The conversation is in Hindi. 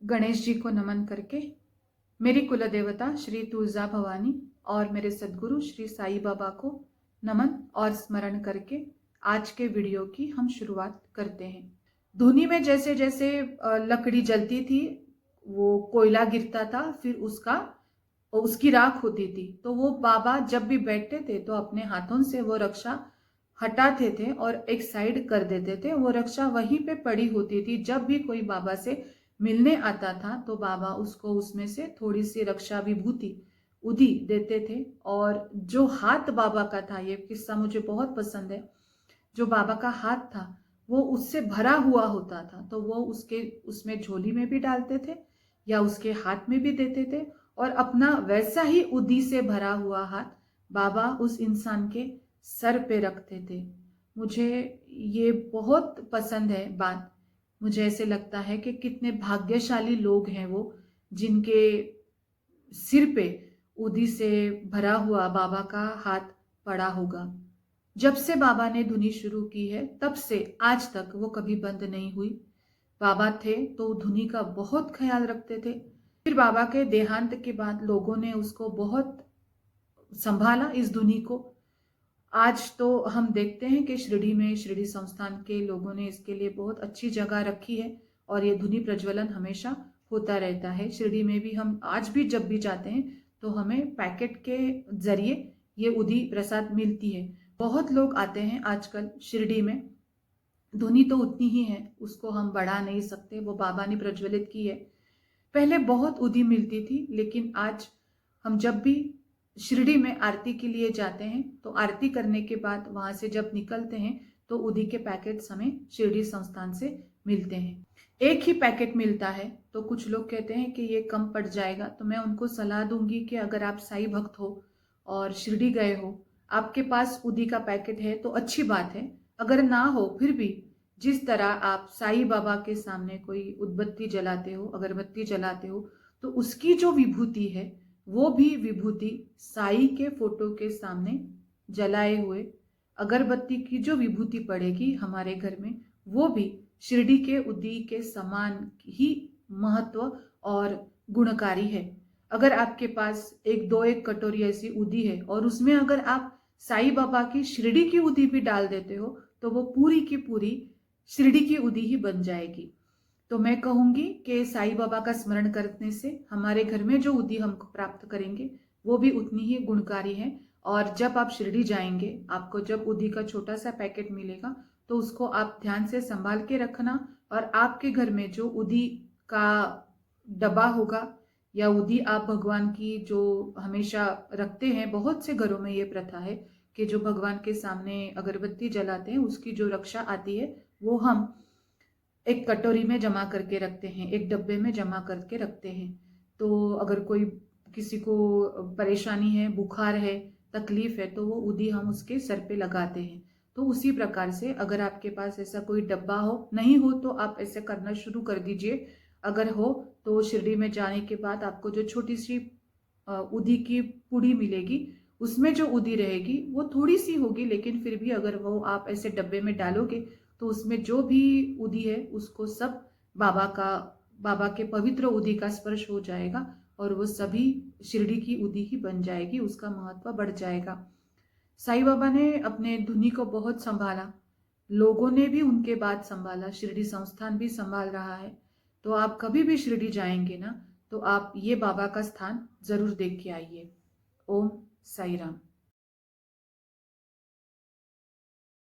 गणेश जी को नमन करके मेरी कुल देवता श्री तुलजा भवानी और मेरे सद्गुरु श्री साईं बाबा को नमन और स्मरण करके आज के वीडियो की हम शुरुआत करते हैं। धुनी में जैसे जैसे लकड़ी जलती थी, वो कोयला गिरता था, फिर उसकी राख होती थी, तो वो बाबा जब भी बैठते थे तो अपने हाथों से वो रक्षा हटाते थे और एक साइड कर देते थे। वो रक्षा वहीं पे पड़ी होती थी। जब भी कोई बाबा से मिलने आता था तो बाबा उसको उसमें से थोड़ी सी रक्षा विभूति उदी देते थे। और जो हाथ बाबा का था, ये किस्सा मुझे बहुत पसंद है, जो बाबा का हाथ था वो उससे भरा हुआ होता था, तो वो उसमें झोली में भी डालते थे या उसके हाथ में भी देते थे और अपना वैसा ही उदी से भरा हुआ हाथ बाबा उस इंसान के सर पे रखते थे। मुझे ये बहुत पसंद है बात। मुझे ऐसे लगता है कि कितने भाग्यशाली लोग हैं वो, जिनके सिर पे उदी से भरा हुआ बाबा का हाथ पड़ा होगा। जब से बाबा ने धुनी शुरू की है तब से आज तक वो कभी बंद नहीं हुई। बाबा थे तो धुनी का बहुत ख्याल रखते थे। फिर बाबा के देहांत के बाद लोगों ने उसको बहुत संभाला, इस धुनी को। आज तो हम देखते हैं कि शिरडी में शिरडी संस्थान के लोगों ने इसके लिए बहुत अच्छी जगह रखी है और ये धुनी प्रज्वलन हमेशा होता रहता है। शिरडी में भी हम आज भी जब भी जाते हैं तो हमें पैकेट के जरिए ये उदी प्रसाद मिलती है। बहुत लोग आते हैं आजकल शिरडी में। धुनी तो उतनी ही है, उसको हम बढ़ा नहीं सकते, वो बाबा ने प्रज्वलित की है। पहले बहुत उदी मिलती थी, लेकिन आज हम जब भी शिरडी में आरती के लिए जाते हैं तो आरती करने के बाद वहां से जब निकलते हैं तो उदी के पैकेट्स हमें शिरडी संस्थान से मिलते हैं। एक ही पैकेट मिलता है तो कुछ लोग कहते हैं कि ये कम पड़ जाएगा, तो मैं उनको सलाह दूंगी कि अगर आप साई भक्त हो और शिरडी गए हो, आपके पास उदी का पैकेट है तो अच्छी बात है। अगर ना हो फिर भी जिस तरह आप साई बाबा के सामने कोई उद्बत्ती जलाते हो, अगरबत्ती जलाते हो, तो उसकी जो विभूति है वो भी विभूति साई के फोटो के सामने जलाए हुए अगरबत्ती की जो विभूति पड़ेगी हमारे घर में, वो भी शिरडी के उदी के समान ही महत्व और गुणकारी है। अगर आपके पास एक कटोरी ऐसी उदी है और उसमें अगर आप साई बाबा की शिरडी की उदी भी डाल देते हो तो वो पूरी की पूरी शिरडी की उदी ही बन जाएगी। तो मैं कहूंगी कि साईं बाबा का स्मरण करने से हमारे घर में जो उदी हमको प्राप्त करेंगे वो भी उतनी ही गुणकारी है। और जब आप शिरडी जाएंगे, आपको जब उदी का छोटा सा पैकेट मिलेगा तो उसको आप ध्यान से संभाल के रखना। और आपके घर में जो उदी का डब्बा होगा या उदी आप भगवान की जो हमेशा रखते हैं, बहुत से घरों में ये प्रथा है कि जो भगवान के सामने अगरबत्ती जलाते हैं उसकी जो रक्षा आती है वो हम एक कटोरी में जमा करके रखते हैं, एक डब्बे में जमा करके रखते हैं। तो अगर कोई किसी को परेशानी है, बुखार है, तकलीफ है, तो वो उदी हम उसके सर पे लगाते हैं। तो उसी प्रकार से अगर आपके पास ऐसा कोई डब्बा हो, नहीं हो तो आप ऐसे करना शुरू कर दीजिए। अगर हो तो शिरडी में जाने के बाद आपको जो छोटी सी उदी की पुड़ी मिलेगी, उसमें जो उदी रहेगी वो थोड़ी सी होगी, लेकिन फिर भी अगर वो आप ऐसे डब्बे में डालोगे तो उसमें जो भी उदी है उसको सब बाबा के पवित्र उदी का स्पर्श हो जाएगा और वो सभी शिरडी की उदी ही बन जाएगी, उसका महत्व बढ़ जाएगा। साईं बाबा ने अपने धुनी को बहुत संभाला, लोगों ने भी उनके बाद संभाला, शिरडी संस्थान भी संभाल रहा है। तो आप कभी भी शिरडी जाएंगे ना तो आप ये बाबा का स्थान जरूर देख के आइए। ओम साई राम।